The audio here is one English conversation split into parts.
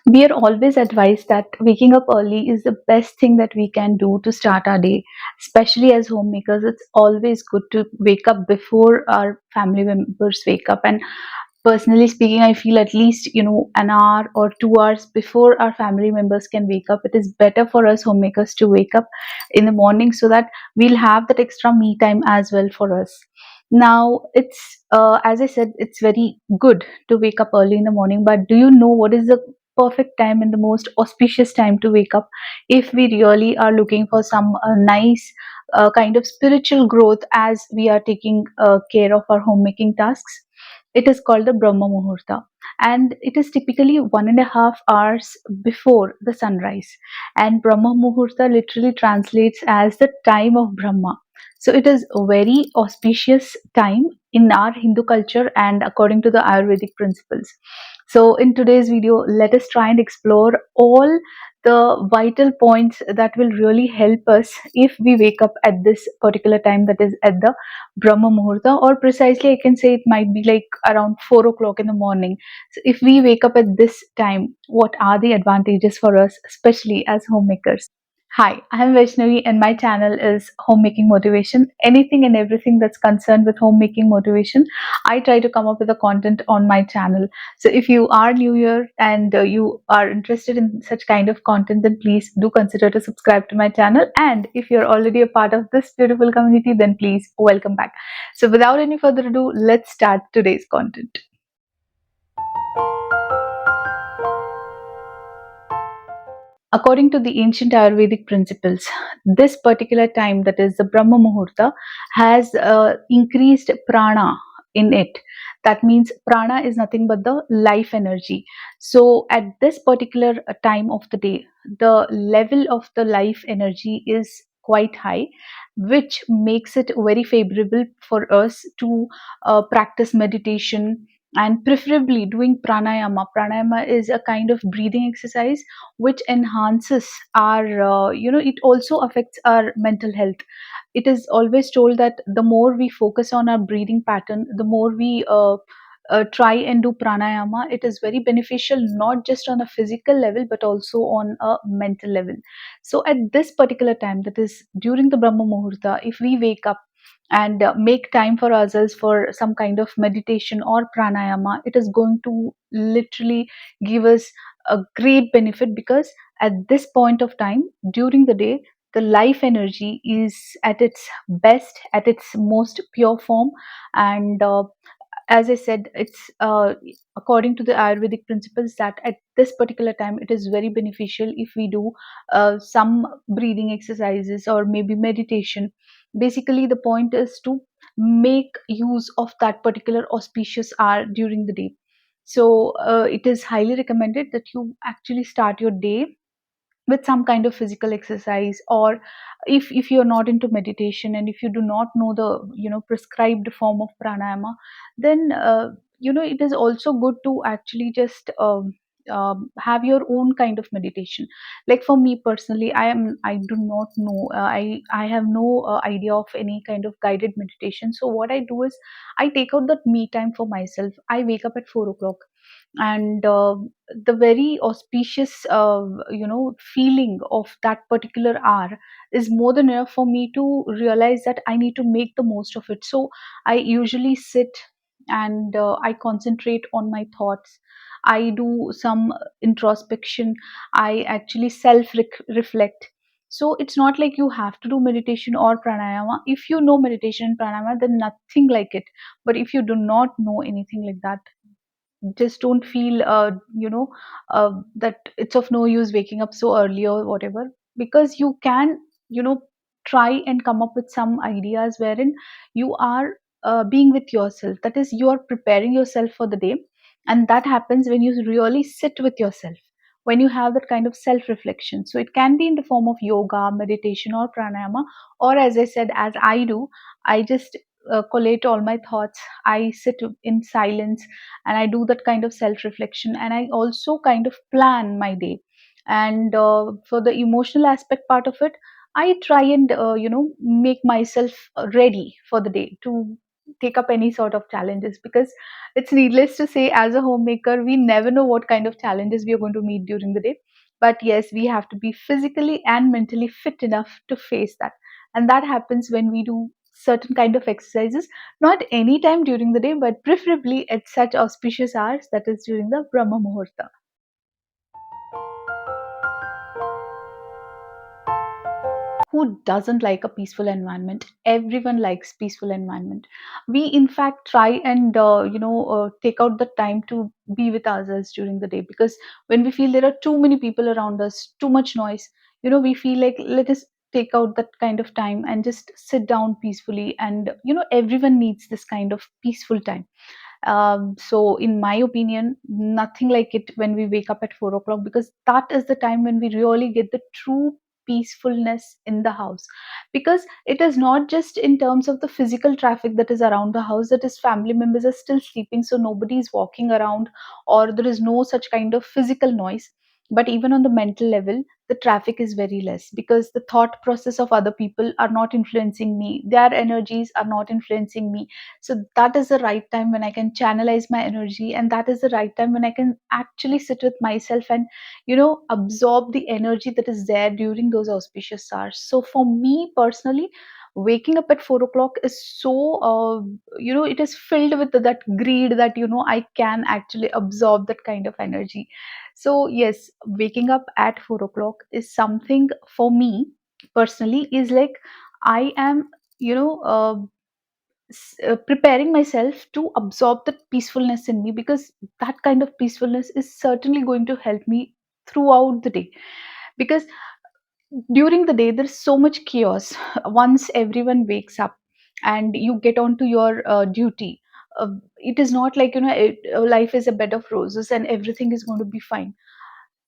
We are always advised that waking up early is the best thing that we can do to start our day, especially as homemakers. It's always good to wake up before our family members wake up. And personally speaking, I feel at least, an hour or 2 hours before our family members can wake up, it is better for us homemakers to wake up in the morning so that we'll have that extra me time as well for us. Now, as I said, it's very good to wake up early in the morning, but do you know what is the perfect time and the most auspicious time to wake up if we really are looking for some nice kind of spiritual growth as we are taking care of our homemaking tasks? It is called the Brahma Muhurta, and it is typically 1.5 hours before the sunrise. And Brahma Muhurta literally translates as the time of Brahma. So it is a very auspicious time in our Hindu culture and according to the Ayurvedic principles. So in today's video, let us try and explore all the vital points that will really help us if we wake up at this particular time, that is at the Brahma Muhurta, or precisely I can say it might be like around 4 o'clock in the morning. So if we wake up at this time, what are the advantages for us, especially as homemakers? Hi, I'm Vaishnavi and my channel is Homemaking Motivation. Anything and everything that's concerned with homemaking motivation, I try to come up with the content on my channel. So if you are new here and you are interested in such kind of content, then please do consider to subscribe to my channel. And if you're already a part of this beautiful community, then please welcome back. So without any further ado, let's start today's content. According to the ancient Ayurvedic principles, this particular time, that is the Brahma Muhurta, has increased prana in it. That means prana is nothing but the life energy. So, at this particular time of the day, the level of the life energy is quite high, which makes it very favorable for us to practice meditation and preferably doing pranayama. Pranayama is a kind of breathing exercise which enhances our it also affects our mental health. It is always told that the more we focus on our breathing pattern, the more we try and do pranayama, it is very beneficial not just on a physical level but also on a mental level. So at this particular time, that is during the Brahma Muhurta, if we wake up and make time for ourselves for some kind of meditation or pranayama, it is going to literally give us a great benefit, because at this point of time during the day, the life energy is at its best, at its most pure form. And as I said, it's according to the Ayurvedic principles that at this particular time it is very beneficial if we do some breathing exercises or maybe meditation. Basically, the point is to make use of that particular auspicious hour during the day. So it is highly recommended that you actually start your day with some kind of physical exercise, or if you're not into meditation and if you do not know the prescribed form of pranayama, then it is also good to actually just have your own kind of meditation. Like for me personally, I do not know, I have no idea of any kind of guided meditation. So what I do is I take out that me time for myself. I wake up at 4 o'clock, and the very auspicious feeling of that particular hour is more than enough for me to realize that I need to make the most of it. So I usually sit and I concentrate on my thoughts. I do some introspection. I actually self reflect. So it's not like you have to do meditation or pranayama. If you know meditation and pranayama, then nothing like it. But if you do not know anything like that, just don't feel that it's of no use waking up so early or whatever, because you can you know try and come up with some ideas wherein you are being with yourself, that is you are preparing yourself for the day. And that happens when you really sit with yourself, when you have that kind of self reflection. So it can be in the form of yoga, meditation, or pranayama, or as I said, as I do, I just collate all my thoughts. I sit in silence and I do that kind of self reflection, and I also kind of plan my day. And for the emotional aspect part of it, I try and make myself ready for the day, to take up any sort of challenges, because it's needless to say, as a homemaker, we never know what kind of challenges we are going to meet during the day. But yes, we have to be physically and mentally fit enough to face that. And that happens when we do certain kind of exercises, not any time during the day, but preferably at such auspicious hours, that is during the Brahma Muhurta. Who doesn't like a peaceful environment? Everyone likes peaceful environment. We in fact try and take out the time to be with ourselves during the day, because when we feel there are too many people around us, too much noise, we feel like, let us take out that kind of time and just sit down peacefully. And everyone needs this kind of peaceful time. So, in my opinion, nothing like it when we wake up at 4 o'clock, because that is the time when we really get the true peacefulness in the house. Because it is not just in terms of the physical traffic that is around the house, that is, family members are still sleeping, so nobody is walking around, or there is no such kind of physical noise. But even on the mental level, the traffic is very less, because the thought process of other people are not influencing me, their energies are not influencing me. So that is the right time when I can channelize my energy, and that is the right time when I can actually sit with myself and absorb the energy that is there during those auspicious hours. So for me personally, waking up at 4 o'clock is so it is filled with that greed that I can actually absorb that kind of energy. So yes, waking up at 4 o'clock is something for me personally, is like I am you know uh, preparing myself to absorb that peacefulness in me, because that kind of peacefulness is certainly going to help me throughout the day. Because during the day there's so much chaos. Once everyone wakes up and you get on to your duty, it is not like life is a bed of roses and everything is going to be fine.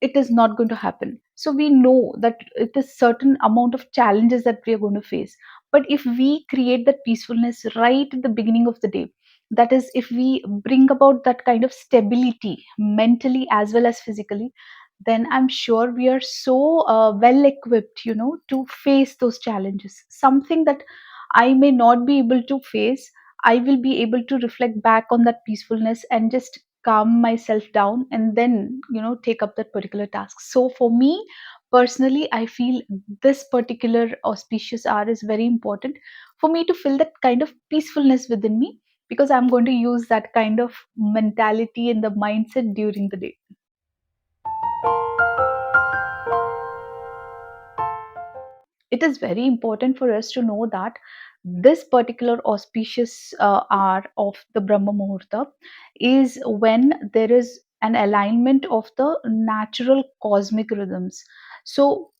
It is not going to happen. So we know that it is certain amount of challenges that we are going to face. But if we create that peacefulness right at the beginning of the day, that is, if we bring about that kind of stability mentally as well as physically, then I'm sure we are so well equipped to face those challenges. Something that I may not be able to face, I will be able to reflect back on that peacefulness and just calm myself down, and then take up that particular task. So for me personally, I feel this particular auspicious hour is very important for me to feel that kind of peacefulness within me, because I'm going to use that kind of mentality and the mindset during the day. It is very important for us to know that this particular auspicious hour of the Brahma Muhurta is when there is an alignment of the natural cosmic rhythms. So,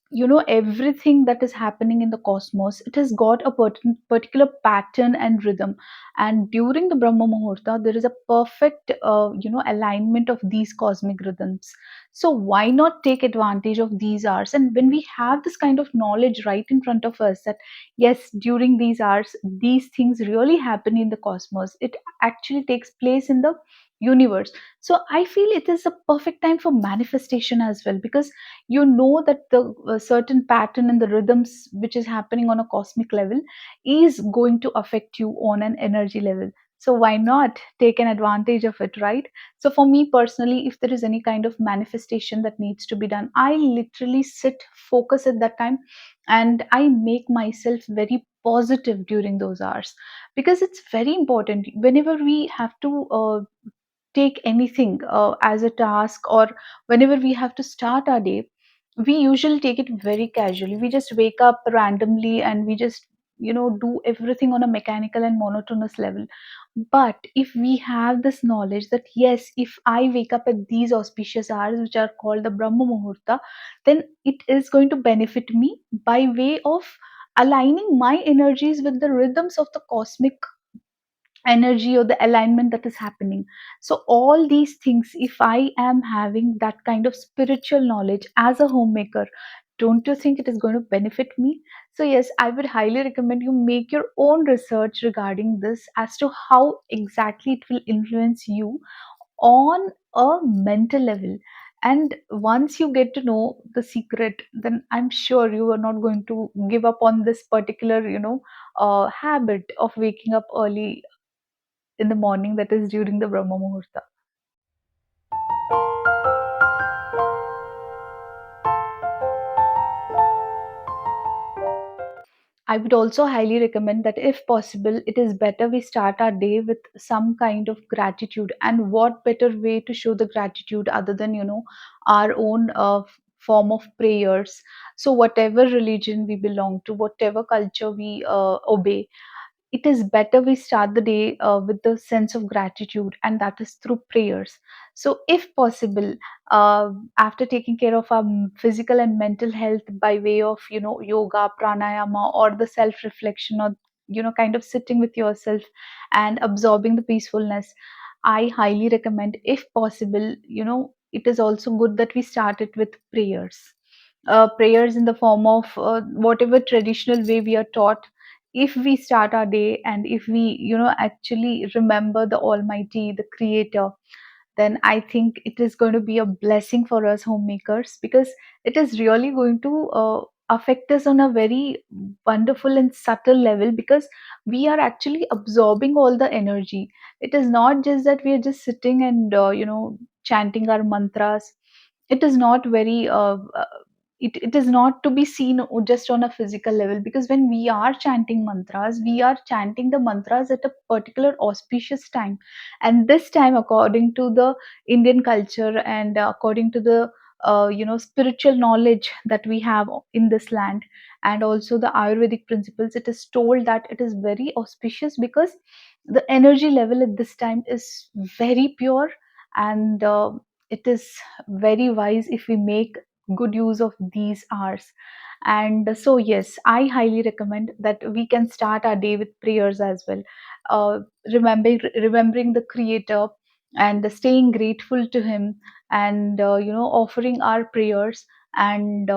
everything that is happening in the cosmos, it has got a particular pattern and rhythm. And during the Brahma Muhurta, there is a perfect, alignment of these cosmic rhythms. So why not take advantage of these hours? And when we have this kind of knowledge right in front of us, that yes, during these hours these things really happen in the cosmos, it actually takes place in the universe. So I feel it is a perfect time for manifestation as well, because that the certain pattern and the rhythms which is happening on a cosmic level is going to affect you on an energy level. So why not take an advantage of it, right? So for me personally, if there is any kind of manifestation that needs to be done, I literally sit, focus at that time, and I make myself very positive during those hours. Because it's very important whenever we have to take anything as a task, or whenever we have to start our day, we usually take it very casually. We just wake up randomly and we just do everything on a mechanical and monotonous level. But if we have this knowledge that yes, if I wake up at these auspicious hours which are called the Brahma Muhurta, then it is going to benefit me by way of aligning my energies with the rhythms of the cosmic energy or the alignment that is happening. So all these things, if I am having that kind of spiritual knowledge as a homemaker, don't you think it is going to benefit me? So yes, I would highly recommend you make your own research regarding this as to how exactly it will influence you on a mental level. And once you get to know the secret, then I'm sure you are not going to give up on this particular habit of waking up early in the morning, that is during the Brahma Muhurta. I would also highly recommend that if possible, it is better we start our day with some kind of gratitude. And what better way to show the gratitude other than, our own form of prayers. So, whatever religion we belong to, whatever culture we obey, it is better we start the day with the sense of gratitude, and that is through prayers. So if possible, after taking care of our physical and mental health by way of, yoga, pranayama, or the self reflection, or kind of sitting with yourself and absorbing the peacefulness, I highly recommend, if possible, it is also good that we start it with prayers. Prayers in the form of whatever traditional way we are taught. If we start our day, and if we, actually remember the Almighty, the Creator, then I think it is going to be a blessing for us homemakers, because it is really going to affect us on a very wonderful and subtle level, because we are actually absorbing all the energy. It is not just that we are just sitting and chanting our mantras. It is not very it is not to be seen just on a physical level, because when we are chanting mantras, we are chanting the mantras at a particular auspicious time. And this time, according to the Indian culture, and according to the spiritual knowledge that we have in this land, and also the Ayurvedic principles, it is told that it is very auspicious, because the energy level at this time is very pure. And it is very wise if we make good use of these hours. And so yes, I highly recommend that we can start our day with prayers as well, uh, remembering the Creator, and staying grateful to him, and offering our prayers. And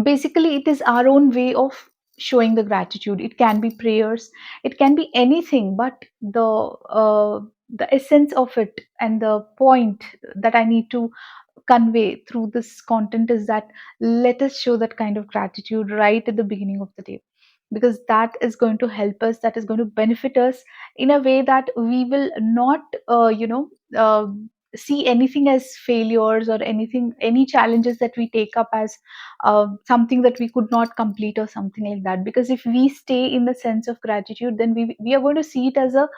basically, it is our own way of showing the gratitude. It can be prayers, it can be anything, but the essence of it, and the point that I need to convey through this content, is that let us show that kind of gratitude right at the beginning of the day, because that is going to help us, that is going to benefit us in a way that we will not uh, see anything as failures, or anything, any challenges that we take up as something that we could not complete, or something like that. Because if we stay in the sense of gratitude, then we are going to see it as a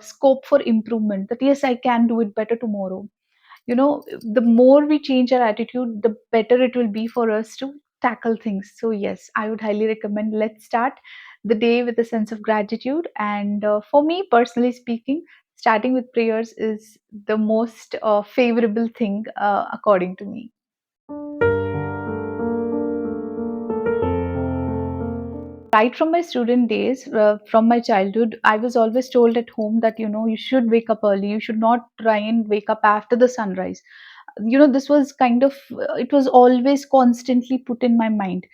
scope for improvement, that yes, I can do it better tomorrow. The more we change our attitude, the better it will be for us to tackle things. So yes, I would highly recommend, let's start the day with a sense of gratitude. And for me personally speaking, starting with prayers is the most favorable thing, according to me. Right from my student days, from my childhood, I was always told at home that you should wake up early, you should not try and wake up after the sunrise. This was kind of, it was always constantly put in my mind.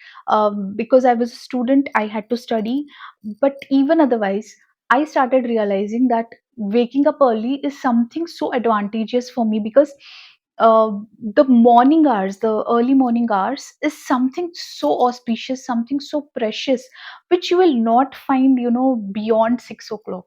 Because I was a student, I had to study. But even otherwise, I started realizing that waking up early is something so advantageous for me, because uh, the morning hours, the early morning hours, is something so auspicious, something so precious, which you will not find beyond 6 o'clock,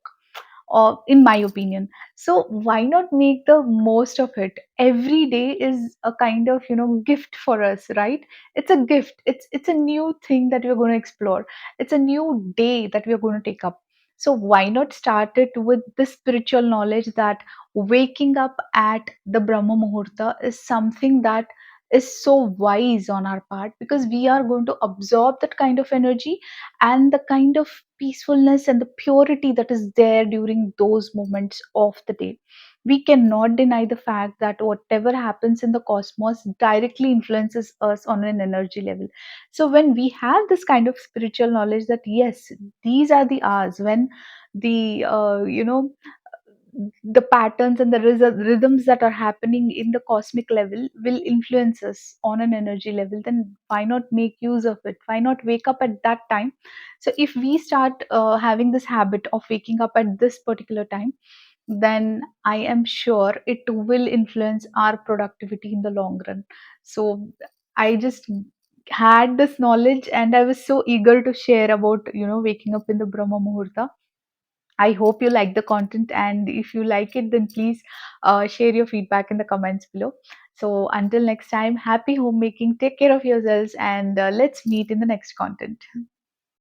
in my opinion. So why not make the most of it? Every day is a kind of gift for us, right? It's a gift, it's a new thing that we're going to explore, it's a new day that we're going to take up. So why not start it with this spiritual knowledge that waking up at the Brahma Muhurta is something that is so wise on our part, because we are going to absorb that kind of energy, and the kind of peacefulness and the purity that is there during those moments of the day. We cannot deny the fact that whatever happens in the cosmos directly influences us on an energy level. So when we have this kind of spiritual knowledge that yes, these are the hours when the the patterns and the rhythms that are happening in the cosmic level will influence us on an energy level, then why not make use of it? Why not wake up at that time? So if we start having this habit of waking up at this particular time, then I am sure it will influence our productivity in the long run. So I just had this knowledge, and I was so eager to share about waking up in the Brahma Muhurta. I hope you like the content, and if you like it, then please share your feedback in the comments below. So, until next time, happy homemaking, take care of yourselves, and let's meet in the next content.